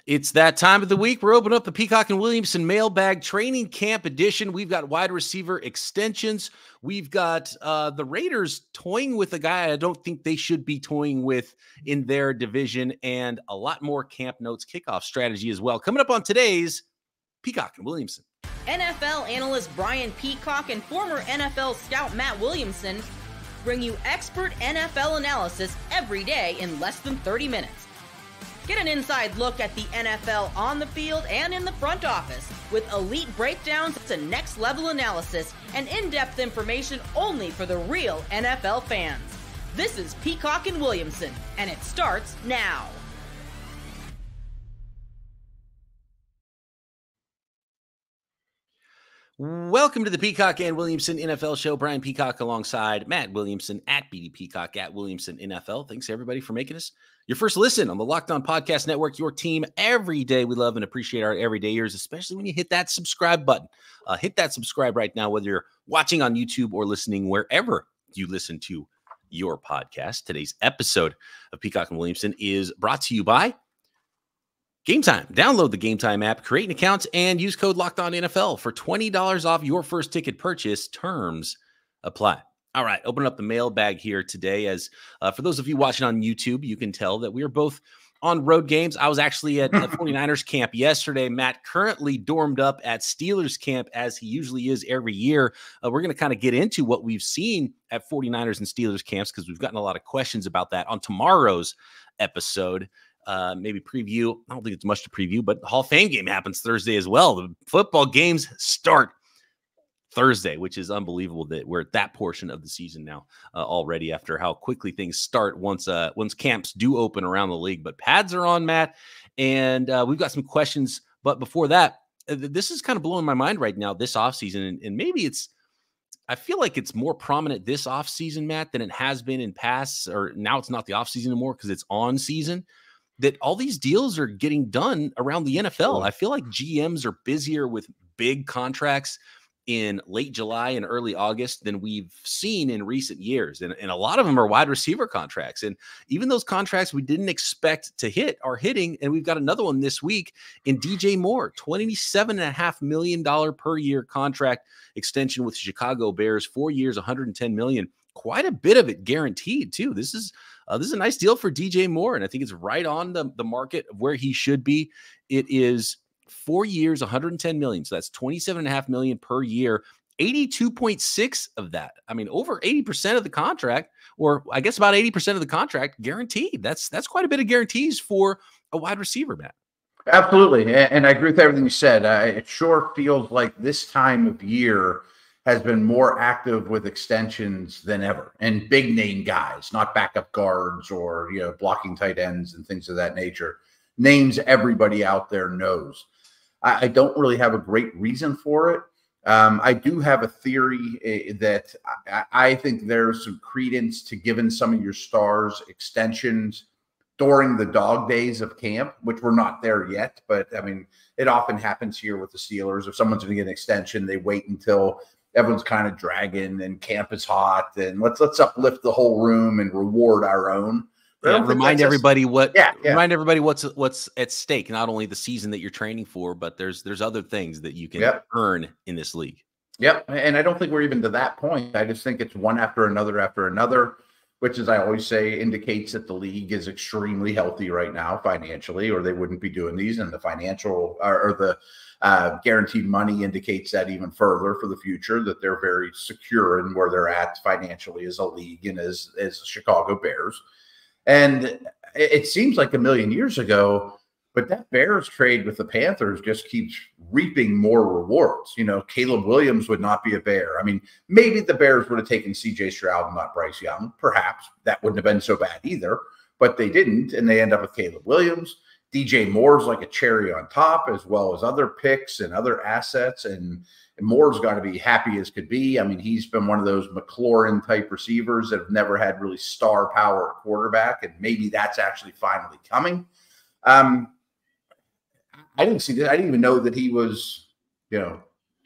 It's that time of the week. We're opening up the Peacock and Williamson mailbag training camp edition. We've got wide receiver extensions. We've got the Raiders toying with a guy I don't think they should be toying with in their division, and a lot more camp notes, kickoff strategy as well. Coming up on today's Peacock and Williamson. NFL analyst Brian Peacock and former NFL scout Matt Williamson bring you expert NFL analysis every day in less than 30 minutes. Get an inside look at the NFL on the field and in the front office with elite breakdowns to next-level analysis and in-depth information only for the real NFL fans. This is Peacock and Williamson, and it starts now. Welcome to the Peacock and Williamson NFL Show. Brian Peacock alongside Matt Williamson at BD Peacock at Williamson NFL. Thanks everybody for making us your first listen on the Locked On Podcast Network, your team every day. We love and appreciate our everyday ears, especially when you hit that subscribe button. Hit that subscribe right now, whether you're watching on YouTube or listening wherever you listen to your podcast. Today's episode of Peacock and Williamson is brought to you by Game Time. Download the Game Time app, create an account, and use code LOCKEDONNFL for $20 off your first ticket purchase. Terms apply. All right, open up the mailbag here today. As for those of you watching on YouTube, you can tell that we are both on road games. I was actually at the 49ers camp yesterday. Matt currently dormed up at Steelers camp, as he usually is every year. We're going to kind of get into what we've seen at 49ers and Steelers camps, because we've gotten a lot of questions about that on tomorrow's episode. Maybe preview. I don't think it's much to preview, but the Hall of Fame game happens Thursday as well. The football games start Thursday, which is unbelievable that we're at that portion of the season now already, after how quickly things start once camps do open around the league. But pads are on, Matt, and we've got some questions. But before that, this is kind of blowing my mind right now, this offseason, and maybe I feel like it's more prominent this offseason, Matt, than it has been in past, or now it's not the offseason anymore because it's on season, that all these deals are getting done around the NFL. I feel like GMs are busier with big contracts in late July and early August than we've seen in recent years. And a lot of them are wide receiver contracts. And even those contracts we didn't expect to hit are hitting. And we've got another one this week in DJ Moore, $27.5 million per year contract extension with Chicago Bears, 4 years, $110 million. Quite a bit of it guaranteed too. This is a nice deal for DJ Moore, and I think it's right on the market of where he should be. It is 4 years, $110 million. So that's $27.5 million per year. 82.6 of that. I mean, over 80% of the contract, or I guess about 80% of the contract guaranteed. That's quite a bit of guarantees for a wide receiver, Matt. Absolutely. And I agree with everything you said. It sure feels like this time of year has been more active with extensions than ever, and big name guys, not backup guards or, blocking tight ends and things of that nature. Names everybody out there knows. I don't really have a great reason for it. I do have a theory that I think there's some credence to giving some of your stars extensions during the dog days of camp, which we're not there yet. But I mean, it often happens here with the Steelers. If someone's going to get an extension, they wait until everyone's kind of dragging and camp is hot, and let's uplift the whole room and reward our own. Yeah, remind everybody remind everybody what's at stake. Not only the season that you're training for, but there's other things that you can earn in this league. Yep. And I don't think we're even to that point. I just think it's one after another, which, as I always say, indicates that the league is extremely healthy right now financially, or they wouldn't be doing these. And the financial or the guaranteed money indicates that even further for the future, that they're very secure in where they're at financially as a league and as Chicago Bears. And it seems like a million years ago, but that Bears trade with the Panthers just keeps reaping more rewards. Caleb Williams would not be a Bear. I mean, maybe the Bears would have taken C.J. Stroud and not Bryce Young. Perhaps that wouldn't have been so bad either, but they didn't, and they end up with Caleb Williams. DJ Moore's like a cherry on top, as well as other picks and other assets. And Moore's got to be happy as could be. I mean, he's been one of those McLaurin-type receivers that have never had really star power at quarterback, and maybe that's actually finally coming. I didn't see that. I didn't even know that he was,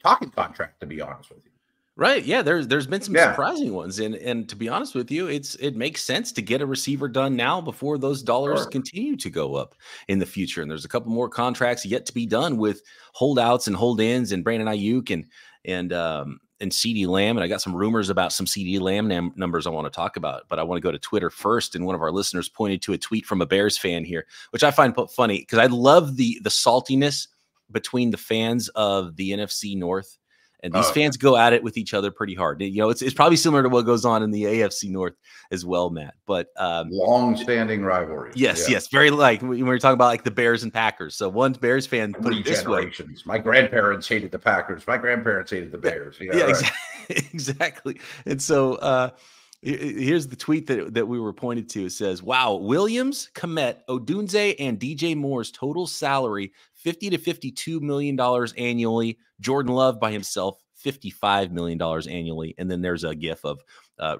talking contract, to be honest with you. Right. Yeah. There's been some Yeah. surprising ones. And to be honest with you, it makes sense to get a receiver done now before those dollars Sure. continue to go up in the future. And there's a couple more contracts yet to be done with holdouts and hold-ins and Brandon Ayuk and CD Lamb. And I got some rumors about some CD Lamb numbers I want to talk about, but I want to go to Twitter first. And one of our listeners pointed to a tweet from a Bears fan here, which I find funny because I love the saltiness between the fans of the NFC North. And these fans go at it with each other pretty hard. You know, it's probably similar to what goes on in the AFC North as well, Matt. But long-standing rivalry. Yes, yes, very like when we're talking about like the Bears and Packers. So one Bears fan put it this way: my grandparents hated the Packers. My grandparents hated the Bears. Yeah, right. Exactly. And so here's the tweet that we were pointed to. It says, "Wow, Williams, Kmet, Odunze, and DJ Moore's total salary $50 to $52 million annually. Jordan Love by himself, $55 million annually." And then there's a gif of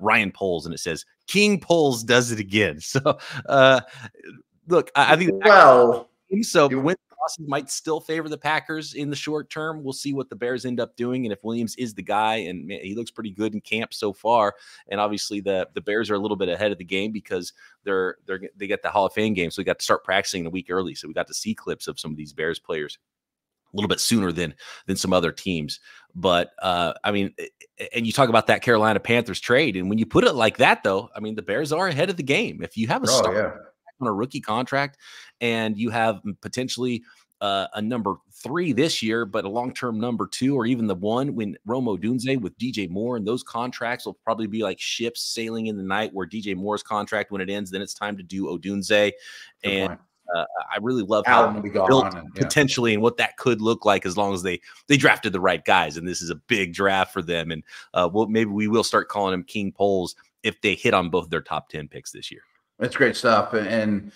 Ryan Poles, and it says, "King Poles does it again." So, look, I think so. Win losses might still favor the Packers in the short term. We'll see what the Bears end up doing, and if Williams is the guy, and man, he looks pretty good in camp so far. And obviously, the Bears are a little bit ahead of the game because they get the Hall of Fame game, so we got to start practicing a week early. So we got to see clips of some of these Bears players a little bit sooner than some other teams. But I mean, and you talk about that Carolina Panthers trade, and when you put it like that, though, I mean, the Bears are ahead of the game. If you have a star on a rookie contract and you have potentially a number 3 this year, but a long-term number 2 or even the 1 when Rome Odunze with DJ Moore, and those contracts will probably be like ships sailing in the night, where DJ Moore's contract, when it ends, then it's time to do Odunze. And I really love how built potentially and what that could look like as long as they drafted the right guys. And this is a big draft for them. And maybe we will start calling him King Poles if they hit on both their top 10 picks this year. That's great stuff. And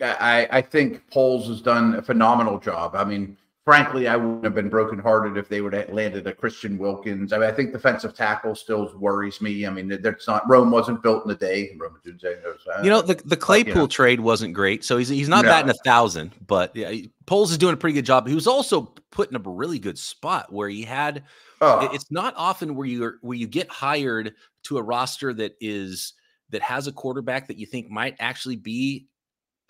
I think Poles has done a phenomenal job. I mean, frankly, I wouldn't have been brokenhearted if they would have landed a Christian Wilkins. I mean, I think defensive tackle still worries me. I mean, that's not, Rome wasn't built in a day. Rome Odunze knows that. You know, the Claypool trade wasn't great, so he's not batting 1,000. But yeah, Poles is doing a pretty good job. He was also put in a really good spot where he had. It's not often where you get hired to a roster that has a quarterback that you think might actually be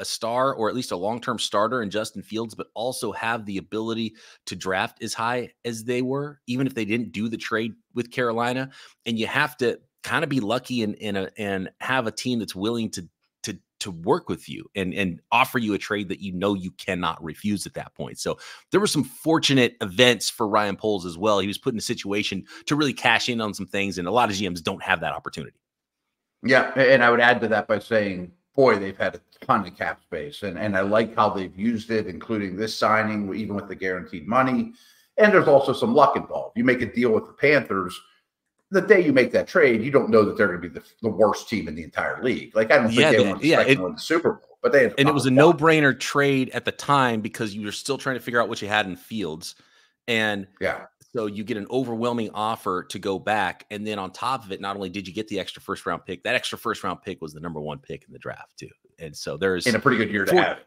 a star or at least a long-term starter in Justin Fields, but also have the ability to draft as high as they were, even if they didn't do the trade with Carolina. And you have to kind of be lucky and have a team that's willing to work with you and offer you a trade that you know you cannot refuse at that point. So there were some fortunate events for Ryan Poles as well. He was put in a situation to really cash in on some things, and a lot of GMs don't have that opportunity. Yeah, and I would add to that by saying, boy, they've had a ton of cap space, and I like how they've used it, including this signing, even with the guaranteed money. And there's also some luck involved. You make a deal with the Panthers, the day you make that trade, you don't know that they're going to be the worst team in the entire league. Like, I don't think they want to win the Super Bowl, but they had and it was a no-brainer trade at the time because you were still trying to figure out what you had in Fields. And so you get an overwhelming offer to go back. And then on top of it, not only did you get the extra first-round pick, that extra first-round pick was the #1 pick in the draft too. And so there's in a pretty good year to have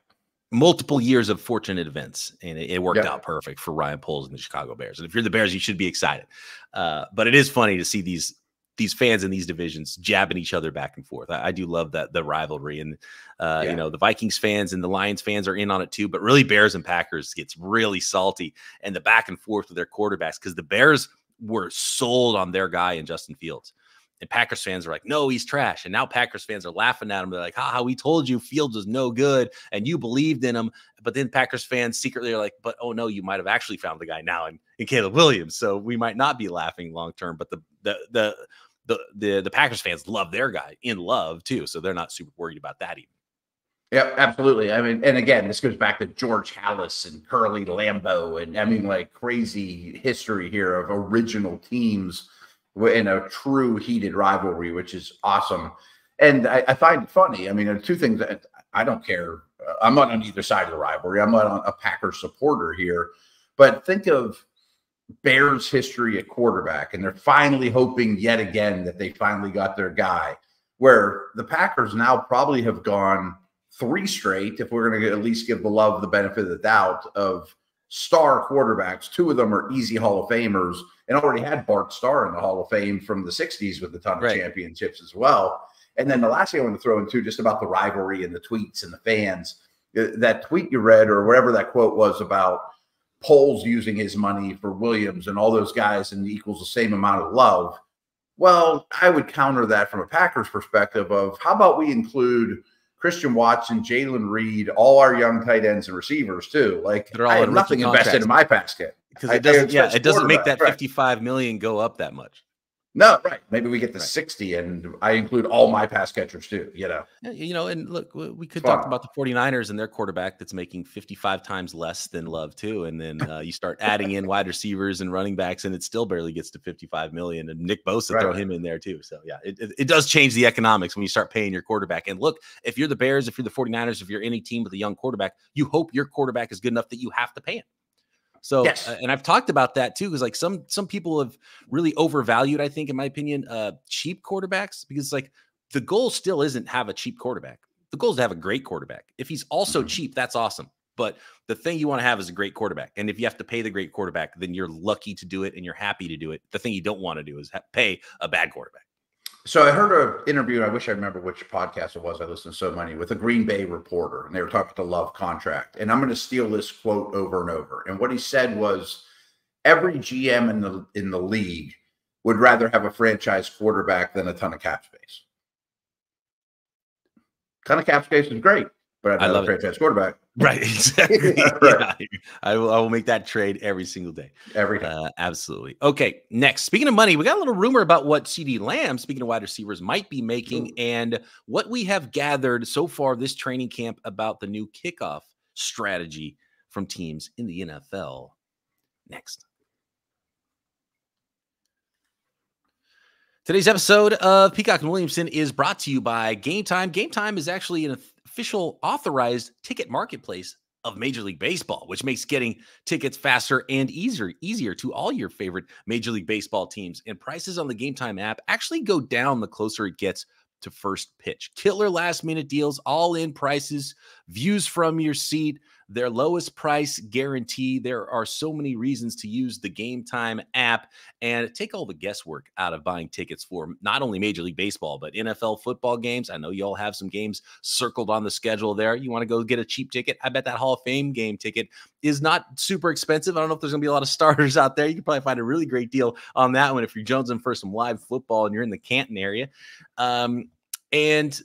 multiple years of fortunate events, and it worked out perfect for Ryan Poles and the Chicago Bears. And if you're the Bears, you should be excited. But it is funny to see these fans in these divisions jabbing each other back and forth. I do love that, the rivalry, and you know, the Vikings fans and the Lions fans are in on it too, but really Bears and Packers gets really salty, and the back and forth with their quarterbacks, because the Bears were sold on their guy in Justin Fields. And Packers fans are like, no, he's trash. And now Packers fans are laughing at him. They're like, haha, we told you Fields was no good and you believed in him. But then Packers fans secretly are like, but oh no, you might have actually found the guy now in Caleb Williams. So we might not be laughing long term. But the Packers fans love their guy in love too. So they're not super worried about that even. Yeah, absolutely. I mean, and again, this goes back to George Halas and Curly Lambeau, and I mean, like, crazy history here of original teams in a true heated rivalry, which is awesome. And I find it funny. I mean, there are two things that I don't care. I'm not on either side of the rivalry. I'm not a Packers supporter here. But think of Bears history at quarterback, and they're finally hoping yet again that they finally got their guy, where the Packers now probably have gone 3 straight, if we're going to at least give the Love the benefit of the doubt, of star quarterbacks. 2 of them are easy Hall of Famers, and already had Bart Starr in the Hall of Fame from the 60s with a ton of championships as well. And then the last thing I want to throw in too, just about the rivalry and the tweets and the fans, that tweet you read or whatever that quote was about Poles using his money for Williams and all those guys and equals the same amount of love. Well, I would counter that from a Packers perspective of how about we include Christian Watson, Jalen Reed, all our young tight ends and receivers too. Like they're all I have nothing invested in my basket. Because it doesn't, it doesn't make that $55 million go up that much. No, right. Maybe we get to 60 and I include all my pass catchers too, you know. You know, and look, we could talk about the 49ers and their quarterback that's making 55 times less than Love too. And then you start adding in wide receivers and running backs and it still barely gets to 55 million. And Nick Bosa, throw him in there too. So yeah, it does change the economics when you start paying your quarterback. And look, if you're the Bears, if you're the 49ers, if you're any team with a young quarterback, you hope your quarterback is good enough that you have to pay him. So, and I've talked about that too, because like some people have really overvalued, I think, in my opinion, cheap quarterbacks, because like the goal still isn't have a cheap quarterback. The goal is to have a great quarterback. If he's also cheap, that's awesome. But the thing you want to have is a great quarterback. And if you have to pay the great quarterback, then you're lucky to do it and you're happy to do it. The thing you don't want to do is pay a bad quarterback. So I heard an interview, and I wish I remember which podcast it was. I listened to so many, with a Green Bay reporter, and they were talking about the Love contract. And I'm going to steal this quote over and over. And what he said was, every GM in the league would rather have a franchise quarterback than a ton of cap space. Ton of cap space is great, but I love a franchise quarterback. Right, exactly. Right. Yeah, I will make that trade every single day. Every time. Absolutely. Okay, next. Speaking of money, we got a little rumor about what CeeDee Lamb, speaking of wide receivers, might be making and what we have gathered so far this training camp about the new kickoff strategy from teams in the NFL. Next. Today's episode of Peacock and Williamson is brought to you by Game Time. Game Time is actually an official authorized ticket marketplace of Major League Baseball, which makes getting tickets faster and easier to all your favorite Major League Baseball teams. And prices on the Game Time app actually go down the closer it gets to first pitch. Killer last minute deals, all in prices, views from your seat, their lowest price guarantee. There are so many reasons to use the Game Time app and take all the guesswork out of buying tickets for not only Major League Baseball, but NFL football games. I know you all have some games circled on the schedule there. You want to go get a cheap ticket? I bet that Hall of Fame game ticket is not super expensive. I don't know if there's going to be a lot of starters out there. You can probably find a really great deal on that one if you're jonesing for some live football and you're in the Canton area. And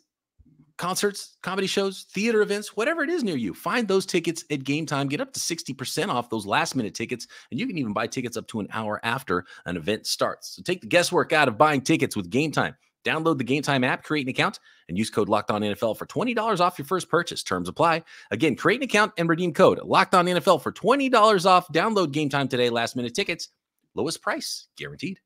concerts, comedy shows, theater events, whatever it is near you, find those tickets at Game Time. Get up to 60% off those last-minute tickets, and you can even buy tickets up to an hour after an event starts. So take the guesswork out of buying tickets with Game Time. Download the Game Time app, create an account, and use code LOCKEDONNFL for $20 off your first purchase. Terms apply. Again, create an account and redeem code LOCKEDONNFL for $20 off. Download Game Time today. Last-minute tickets, lowest price guaranteed.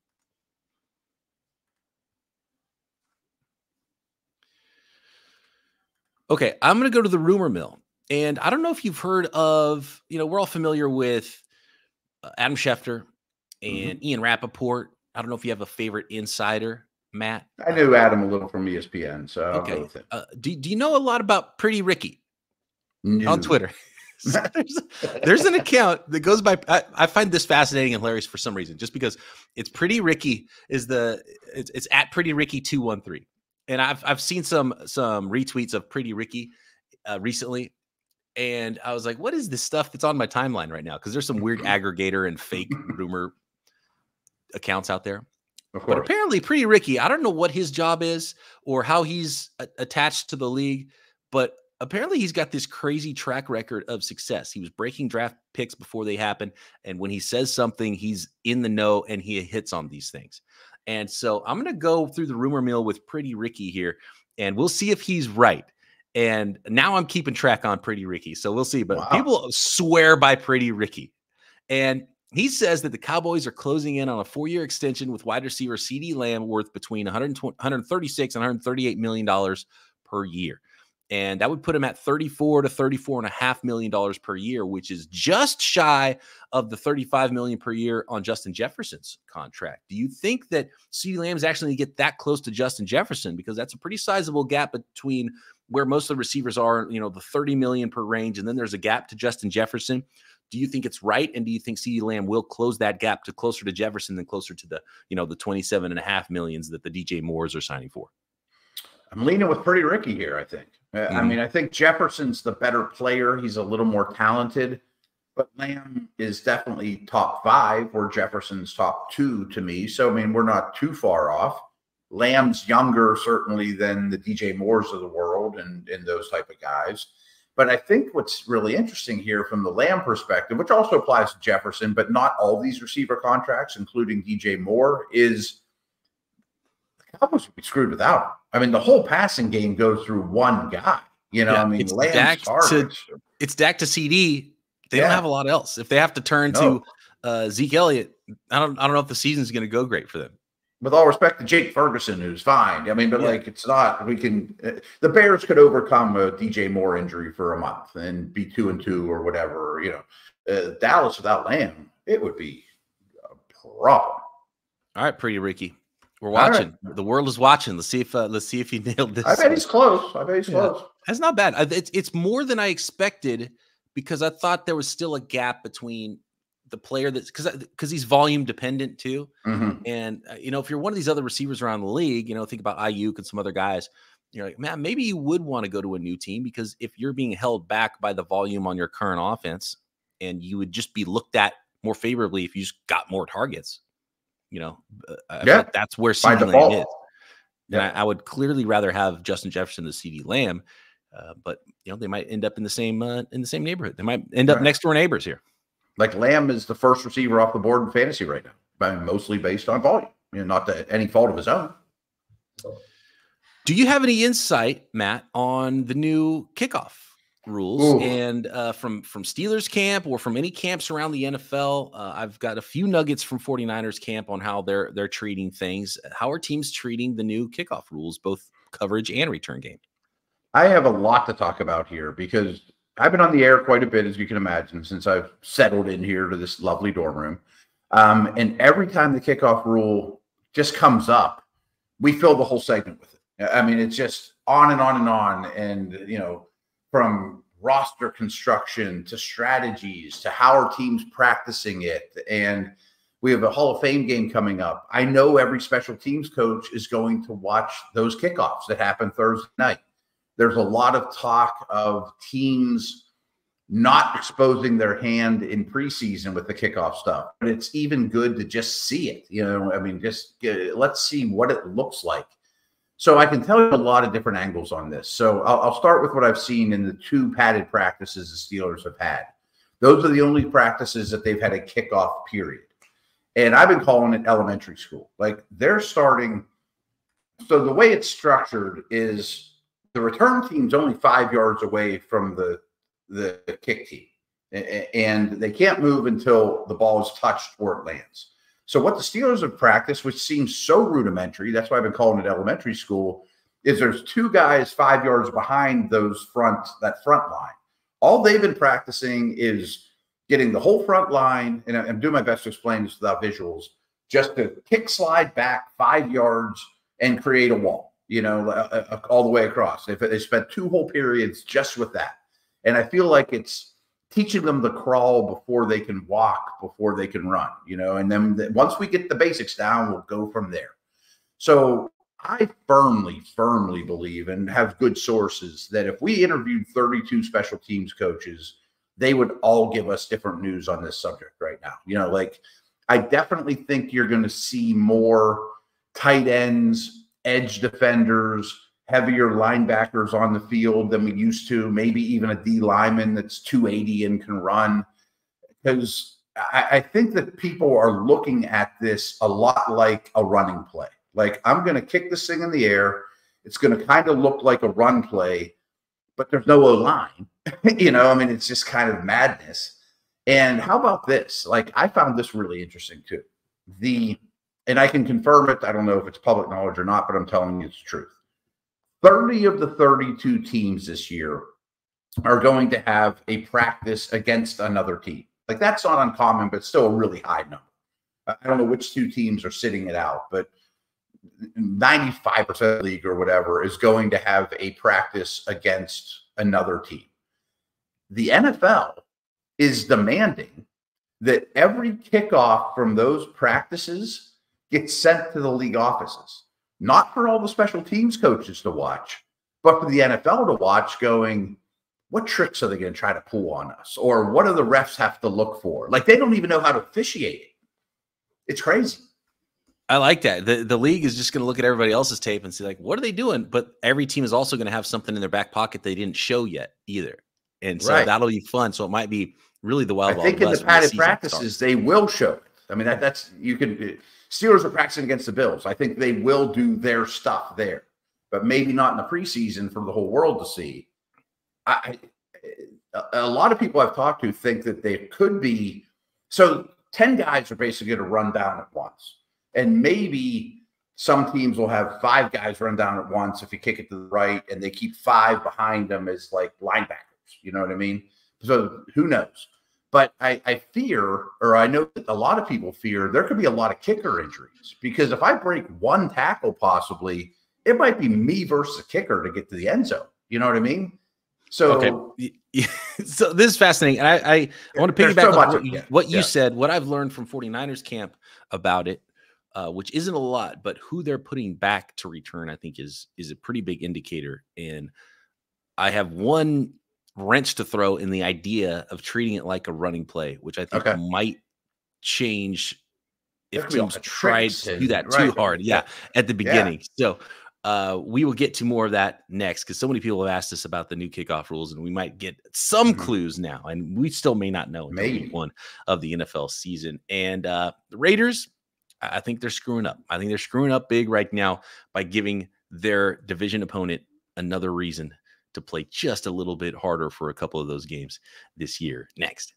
Okay, I'm going to go to the rumor mill. And I don't know if you've heard of, we're all familiar with Adam Schefter and Ian Rappaport. I don't know if you have a favorite insider, Matt. I knew Adam a little from ESPN. So okay. Do you know a lot about Pretty Ricky on Twitter? So there's an account that goes by, I find this fascinating and hilarious for some reason, just because it's Pretty Ricky it's at Pretty Ricky 213. And I've seen some retweets of Pretty Ricky recently, and I was like, what is this stuff that's on my timeline right now? Because there's some weird aggregator and fake rumor accounts out there. But apparently Pretty Ricky, I don't know what his job is or how he's attached to the league, but apparently he's got this crazy track record of success. He was breaking draft picks before they happen, and when he says something, he's in the know and he hits on these things. And so I'm going to go through the rumor mill with Pretty Ricky here, and we'll see if he's right. And now I'm keeping track on Pretty Ricky, so we'll see. But people swear by Pretty Ricky. And he says that the Cowboys are closing in on a 4-year extension with wide receiver CeeDee Lamb worth between $136 and $138 million per year. And that would put him at $34 to $34.5 million per year, which is just shy of the $35 million per year on Justin Jefferson's contract. Do you think that CeeDee Lamb is actually going to get that close to Justin Jefferson? Because that's a pretty sizable gap between where most of the receivers are, the 30 million per range, and then there's a gap to Justin Jefferson. Do you think it's right? And do you think CeeDee Lamb will close that gap to closer to Jefferson than closer to the 27.5 millions that the DJ Moores are signing for? I'm leaning with Pretty Ricky here, I think. I mean, I think Jefferson's the better player. He's a little more talented, but Lamb is definitely top 5, where Jefferson's top 2 to me. So, I mean, we're not too far off. Lamb's younger, certainly, than the DJ Moores of the world and those type of guys. But I think what's really interesting here from the Lamb perspective, which also applies to Jefferson, but not all these receiver contracts, including DJ Moore, is the Cowboys would be screwed without him. I mean, the whole passing game goes through one guy. I mean, it's Lamb's targets. It's Dak to CD. They don't have a lot else. If they have to turn to Zeke Elliott, I don't know if the season's going to go great for them. With all respect to Jake Ferguson, who's fine. I mean, but it's not. The Bears could overcome a DJ Moore injury for a month and be 2-2 or whatever. Dallas without Lamb, it would be a problem. All right, Pretty Ricky, we're watching. Right. The world is watching. Let's see if he nailed this. I bet he's close. Close. That's not bad. It's more than I expected, because I thought there was still a gap between the player that's because he's volume dependent too. And if you're one of these other receivers around the league, think about Ayuk and some other guys, you're like, man, maybe you would want to go to a new team, because if you're being held back by the volume on your current offense, and you would just be looked at more favorably if you just got more targets, I feel like that's where CeeDee Lamb is. And I would clearly rather have Justin Jefferson than CeeDee Lamb, but they might end up in the same neighborhood. They might end up next door neighbors here. Like, Lamb is the first receiver off the board in fantasy right now, mostly based on volume, not to any fault of his own. Do you have any insight, Matt, on the new kickoff rules? And from Steelers camp or from any camps around the NFL, I've got a few nuggets from 49ers camp on how they're treating things. How are teams treating the new kickoff rules, both coverage and return game? I have a lot to talk about here, because I've been on the air quite a bit, as you can imagine, since I've settled in here to this lovely dorm room. And every time the kickoff rule just comes up, we fill the whole segment with it. I mean, it's just on and on and on. And, from roster construction to strategies to how our team's practicing it. And we have a Hall of Fame game coming up. I know every special teams coach is going to watch those kickoffs that happen Thursday night. There's a lot of talk of teams not exposing their hand in preseason with the kickoff stuff, but it's even good to just see it. Let's see what it looks like. So I can tell you a lot of different angles on this. So I'll start with what I've seen in the 2 padded practices the Steelers have had. Those are the only practices that they've had a kickoff period. And I've been calling it elementary school. Like, they're starting. So the way it's structured is, the return team's only 5 yards away from the kick team, and they can't move until the ball is touched or it lands. So what the Steelers have practiced, which seems so rudimentary, that's why I've been calling it elementary school, is there's 2 guys 5 yards behind that front line. All they've been practicing is getting the whole front line, and I'm doing my best to explain this without visuals, just to kick slide back 5 yards and create a wall. All the way across. If they spent 2 whole periods just with that. And I feel like it's teaching them to crawl before they can walk, before they can run, and then once we get the basics down, we'll go from there. So I firmly believe, and have good sources, that if we interviewed 32 special teams coaches, they would all give us different news on this subject right now. I definitely think you're going to see more tight ends, edge defenders, heavier linebackers on the field than we used to, maybe even a D lineman that's 280 and can run. Because I think that people are looking at this a lot like a running play. Like, I'm going to kick this thing in the air. It's going to kind of look like a run play, but there's no O-line. It's just kind of madness. And how about this? Like, I found this really interesting too. And I can confirm it. I don't know if it's public knowledge or not, but I'm telling you it's the truth. 30 of the 32 teams this year are going to have a practice against another team. Like, that's not uncommon, but still a really high number. I don't know which 2 teams are sitting it out, but 95% of the league or whatever is going to have a practice against another team. The NFL is demanding that every kickoff from those practices gets sent to the league offices, not for all the special teams coaches to watch, but for the NFL to watch, going, what tricks are they going to try to pull on us? Or what do the refs have to look for? Like, they don't even know how to officiate it. It's crazy. I like that. The league is just going to look at everybody else's tape and see, like, what are they doing? But every team is also going to have something in their back pocket they didn't show yet either. And so that'll be fun. So it might be really the wild. I think in the padded practices, they will show it. I mean, that's you can. Steelers are practicing against the Bills. I think they will do their stuff there, but maybe not in the preseason for the whole world to see. A lot of people I've talked to think that they could be. So 10 guys are basically going to run down at once. And maybe some teams will have 5 guys run down at once if you kick it to the right, and they keep 5 behind them as like linebackers. You know what I mean? So who knows? But I fear, or I know that a lot of people fear, there could be a lot of kicker injuries, because if I break one tackle, possibly, it might be me versus a kicker to get to the end zone. You know what I mean? So, okay. So this is fascinating. And I want to piggyback on what you said, what I've learned from 49ers camp about it. Which isn't a lot, but who they're putting back to return, I think, is a pretty big indicator. And I have one wrench to throw in the idea of treating it like a running play, which I think might change if teams try to do that too hard. Yeah, at the beginning. So we will get to more of that next, because so many people have asked us about the new kickoff rules, and we might get some clues now, and we still may not know until week 1 of the NFL season. And the Raiders, I think they're screwing up. I think they're screwing up big right now by giving their division opponent another reason to play just a little bit harder for a couple of those games this year. Next.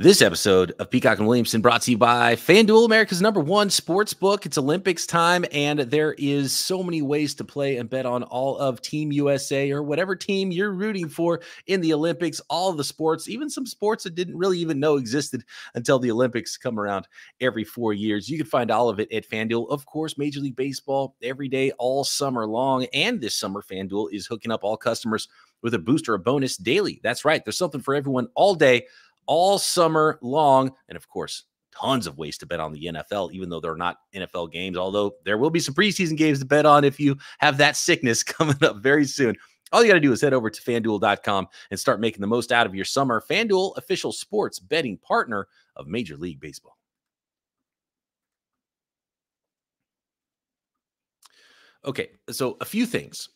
This episode of Peacock and Williamson brought to you by FanDuel, America's #1 sports book. It's Olympics time, and there is so many ways to play and bet on all of Team USA or whatever team you're rooting for in the Olympics, all of the sports, even some sports that didn't really even know existed until the Olympics come around every 4 years. You can find all of it at FanDuel. Of course, Major League Baseball every day, all summer long. And this summer, FanDuel is hooking up all customers with a boost or a bonus daily. That's right. There's something for everyone all day, all summer long. And of course, tons of ways to bet on the NFL, even though they're not NFL games, although there will be some preseason games to bet on if you have that sickness coming up very soon. All you got to do is head over to FanDuel.com and start making the most out of your summer. FanDuel, official sports betting partner of Major League Baseball. Okay, so a few things.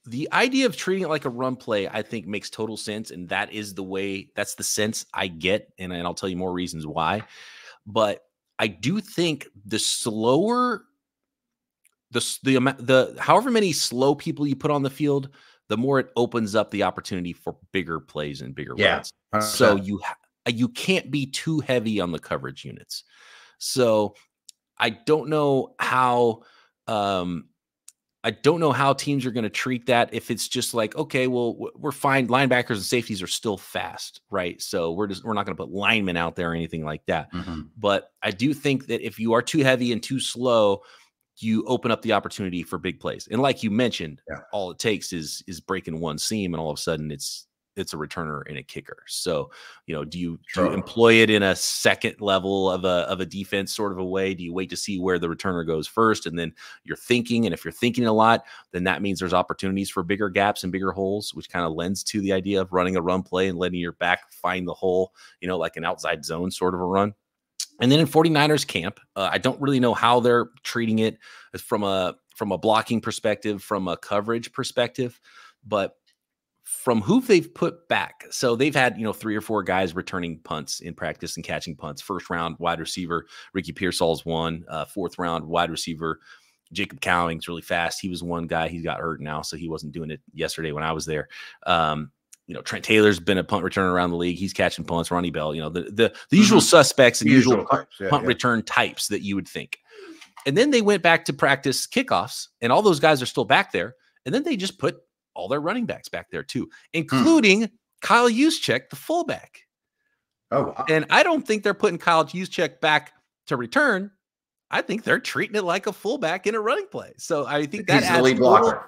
The idea of treating it like a run play, I think, makes total sense. And that is the way, that's the sense I get. And I'll tell you more reasons why. But I do think the slower, however many slow people you put on the field, the more it opens up the opportunity for bigger plays and bigger runs. So you can't be too heavy on the coverage units. So I don't know how, teams are going to treat that. If it's just like, okay, well, we're fine. Linebackers and safeties are still fast, right? So we're not going to put linemen out there or anything like that. But I do think that if you are too heavy and too slow, you open up the opportunity for big plays. And like you mentioned, all it takes is breaking one seam, and all of a sudden it's a returner and a kicker. So, do you employ it in a second level of a defense sort of a way? Do you wait to see where the returner goes first, and then you're thinking? And if you're thinking a lot, then that means there's opportunities for bigger gaps and bigger holes, which kind of lends to the idea of running a run play and letting your back find the hole, like an outside zone sort of a run. And then in 49ers camp, I don't really know how they're treating it from a blocking perspective, from a coverage perspective, but from who they've put back. So they've had, 3 or 4 guys returning punts in practice and catching punts. First round wide receiver, Ricky Pearsall's one. 4th round wide receiver, Jacob Cowing's really fast. He was one guy. He got hurt now, so he wasn't doing it yesterday when I was there. Trent Taylor's been a punt returner around the league. He's catching punts. Ronnie Bell, the usual suspects and usual punt return types that you would think. And then they went back to practice kickoffs, and all those guys are still back there. And then they just put all their running backs back there too, including Kyle Juszczyk, the fullback. Oh, wow. And I don't think they're putting Kyle Juszczyk back to return, I think they're treating it like a fullback in a running play. So I think that he's the lead blocker.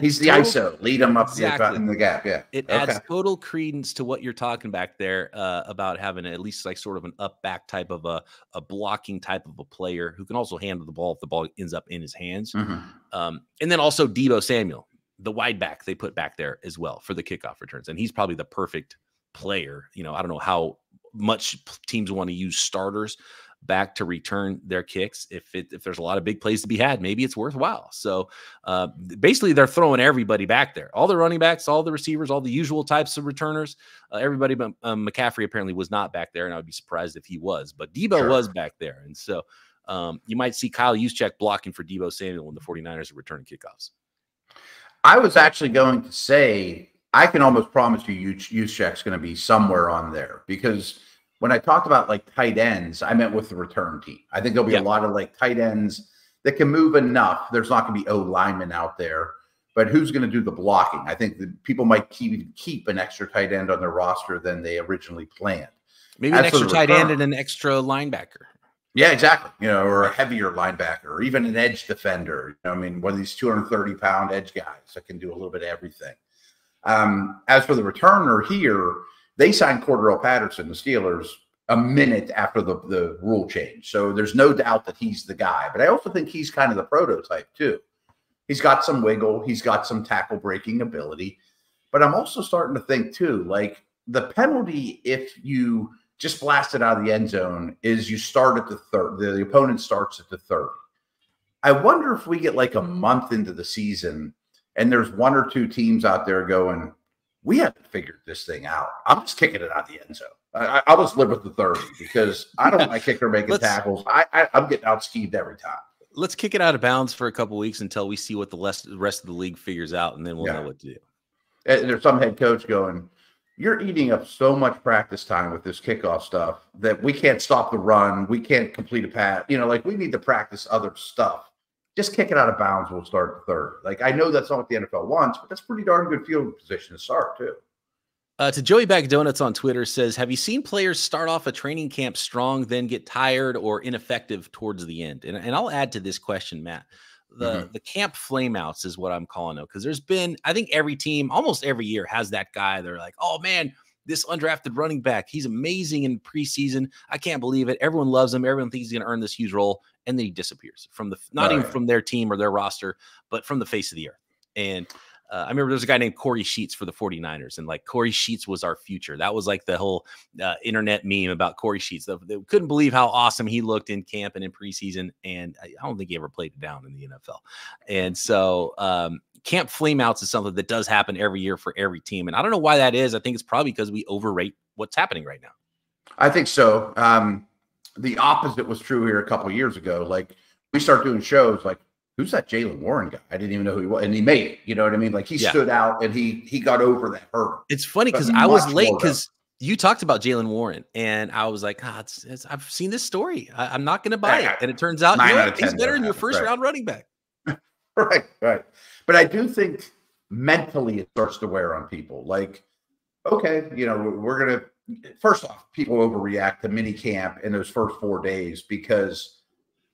He's the ISO. Lead him up in the gap. Yeah. It adds total credence to what you're talking back there about having at least like sort of an up back type of a blocking type of a player who can also handle the ball if the ball ends up in his hands. And then also Deebo Samuel, the wide back they put back there as well for the kickoff returns. And he's probably the perfect player. I don't know how much teams want to use starters back to return their kicks. If there's a lot of big plays to be had, maybe it's worthwhile. So basically they're throwing everybody back there, all the running backs, all the receivers, all the usual types of returners, everybody. But McCaffrey apparently was not back there, and I would be surprised if he was, but Deebo was back there. And so you might see Kyle Juszczyk blocking for Deebo Samuel when the 49ers are returning kickoffs. I was actually going to say, I can almost promise you Juszczyk's going to be somewhere on there, because when I talked about like tight ends, I meant with the return team. I think there'll be a lot of like tight ends that can move enough. There's not going to be linemen out there, but who's going to do the blocking? I think that people might keep an extra tight end on their roster than they originally planned. Maybe an extra tight end and an extra linebacker. Yeah, exactly. Or a heavier linebacker, or even an edge defender. I mean, one of these 230-pound edge guys that can do a little bit of everything. As for the returner here, they signed Cordarrelle Patterson, the Steelers, a minute after the rule change. So there's no doubt that he's the guy. But I also think he's kind of the prototype too. He's got some wiggle. He's got some tackle breaking ability. But I'm also starting to think too, like the penalty if you just blast it out of the end zone is you start at the 30. The opponent starts at the 30. I wonder if we get like a month into the season and there's one or two teams out there going, we haven't figured this thing out. I'm just kicking it out the end zone. I'll just live with the 30 because I don't want my kicker making tackles. I'm getting out schemed every time. Let's kick it out of bounds for a couple of weeks until we see what the rest of the league figures out, and then we'll know what to do. And there's some head coach going, you're eating up so much practice time with this kickoff stuff that we can't stop the run. We can't complete a pass. Like we need to practice other stuff. Just kick it out of bounds. We'll start at the 30. Like, I know that's not what the NFL wants, but that's pretty darn good field position to start too. To Joey Bag Donuts on Twitter says, have you seen players start off a training camp strong, then get tired or ineffective towards the end? And I'll add to this question, Matt. The camp flameouts is what I'm calling it, because there's been, I think every team almost every year has that guy. They're like, oh man, this undrafted running back, he's amazing in preseason. I can't believe it. Everyone loves him. Everyone thinks he's going to earn this huge role. And then he disappears from not even from their team or their roster, but from the face of the earth. And I remember there's a guy named Corey Sheets for the 49ers, and like Corey Sheets was our future. That was like the whole internet meme about Corey Sheets. They couldn't believe how awesome he looked in camp and in preseason. And I don't think he ever played it down in the NFL. And so camp flameouts is something that does happen every year for every team. And I don't know why that is. I think it's probably because we overrate what's happening right now. I think so. The opposite was true here a couple of years ago. Like we start doing shows like, who's that Jaylen Warren guy? I didn't even know who he was. And he made it. You know what I mean? Like he stood out and he got over that hurdle. It's funny because I was late because you talked about Jaylen Warren and I was like, I've seen this story. I'm not going to buy it. And it turns out he's better than your first round running back. Right. But I do think mentally it starts to wear on people. Like, okay, we're going to, first off, people overreact to mini camp in those first 4 days because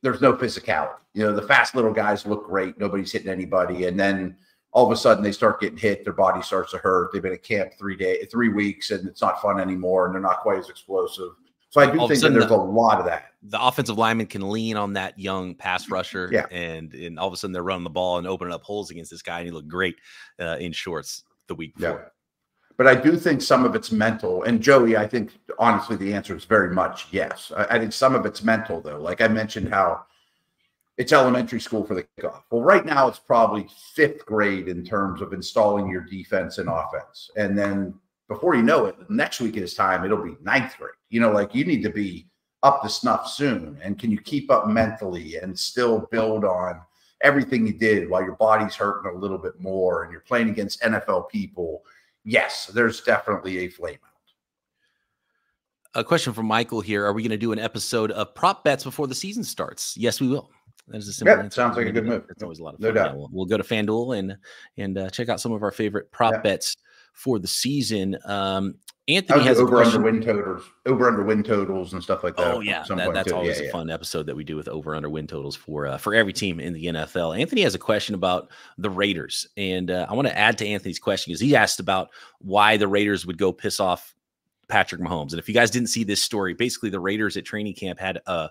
there's no physicality. The fast little guys look great. Nobody's hitting anybody. And then all of a sudden they start getting hit. Their body starts to hurt. They've been at camp 3 weeks and it's not fun anymore. And they're not quite as explosive. So I do think that there's a lot of that. The offensive lineman can lean on that young pass rusher and all of a sudden they're running the ball and opening up holes against this guy. And he looked great in shorts the week before. Yeah. But I do think some of it's mental. And Joey, I think, honestly, the answer is very much yes. I think some of it's mental, though. Like I mentioned how it's elementary school for the kickoff. Well, right now it's probably 5th grade in terms of installing your defense and offense. And then before you know it, next week at this time, it'll be 9th grade. Like you need to be up to snuff soon. And can you keep up mentally and still build on everything you did while your body's hurting a little bit more and you're playing against NFL people? Yes, there's definitely a flame out. A question from Michael here. Are we going to do an episode of prop bets before the season starts? Yes, we will. That is a simple answer. Sounds like a good move. It's always a lot of fun. No doubt. We'll go to FanDuel and check out some of our favorite prop bets for the season. Anthony has over under win totals and stuff like that. Oh yeah, that's always a fun episode that we do with over under win totals for every team in the NFL. Anthony has a question about the Raiders, and I want to add to Anthony's question because he asked about why the Raiders would go piss off Patrick Mahomes. And if you guys didn't see this story, basically the Raiders at training camp had a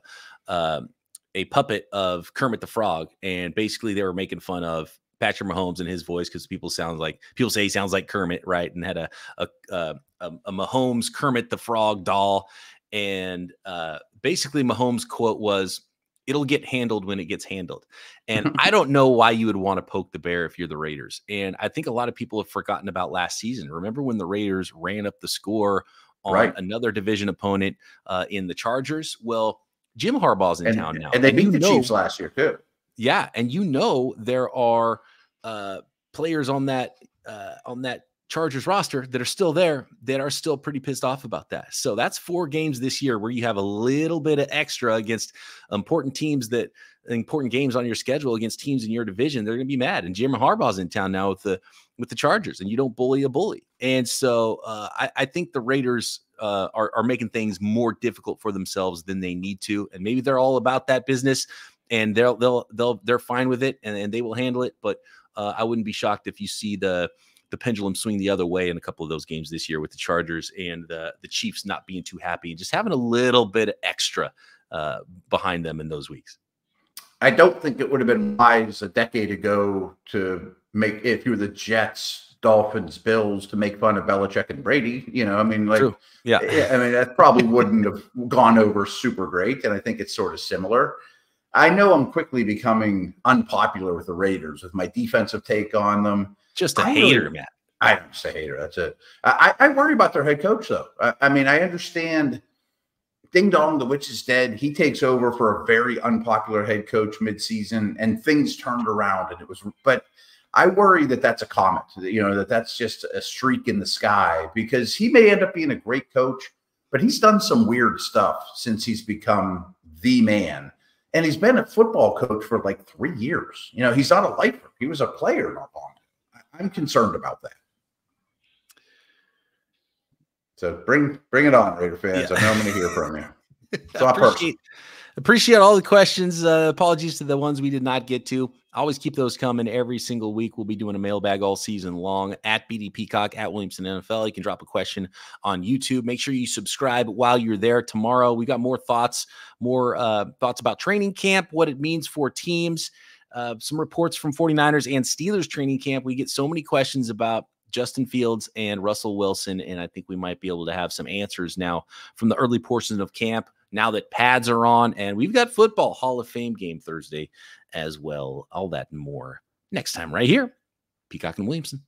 puppet of Kermit the Frog, and basically they were making fun of Patrick Mahomes and his voice because people say he sounds like Kermit, right? And had a Mahomes Kermit the Frog doll, and basically Mahomes' quote was, "It'll get handled when it gets handled." And I don't know why you would want to poke the bear if you're the Raiders. And I think a lot of people have forgotten about last season. Remember when the Raiders ran up the score on another division opponent in the Chargers? Well, Jim Harbaugh's in town now, and they beat the Chiefs last year too. Yeah, and there are players on that Chargers roster that are still there that are still pretty pissed off about that. So that's 4 games this year where you have a little bit of extra against important games on your schedule against teams in your division. They're going to be mad. And Jim Harbaugh's in town now with the Chargers, and you don't bully a bully. And so I think the Raiders are making things more difficult for themselves than they need to. And maybe they're all about that business, and they're fine with it, and they will handle it. But I wouldn't be shocked if you see the pendulum swing the other way in a couple of those games this year with the Chargers and the Chiefs not being too happy and just having a little bit of extra behind them in those weeks. I don't think it would have been wise a decade ago to make, if you were the Jets, Dolphins, Bills, to make fun of Belichick and Brady. You know, I mean, like, True. Yeah. I mean, that probably wouldn't have gone over super great. And I think it's sort of similar. I know I'm quickly becoming unpopular with the Raiders with my defensive take on them. Just a hater, Matt. I don't say hater. That's it. I worry about their head coach, though. I mean, I understand. Ding dong, the witch is dead. He takes over for a very unpopular head coach midseason, and things turned around. And but I worry that that's a comet. You know, that's just a streak in the sky, because he may end up being a great coach, but he's done some weird stuff since he's become the man. And he's been a football coach for like 3 years. You know, he's not a lifer. He was a player not long. I'm concerned about that. So bring it on, Raider fans. Yeah. I know I'm going to hear from you. So appreciate all the questions. Apologies to the ones we did not get to. I always keep those coming every single week. We'll be doing a mailbag all season long at BD Peacock, at Williamson NFL. You can drop a question on YouTube. Make sure you subscribe while you're there. Tomorrow, we got more thoughts about training camp, what it means for teams, some reports from 49ers and Steelers training camp. We get so many questions about Justin Fields and Russell Wilson, and I think we might be able to have some answers now from the early portions of camp, now that pads are on, and we've got football Hall of Fame game Thursday as well. All that and more next time right here, Peacock and Williamson.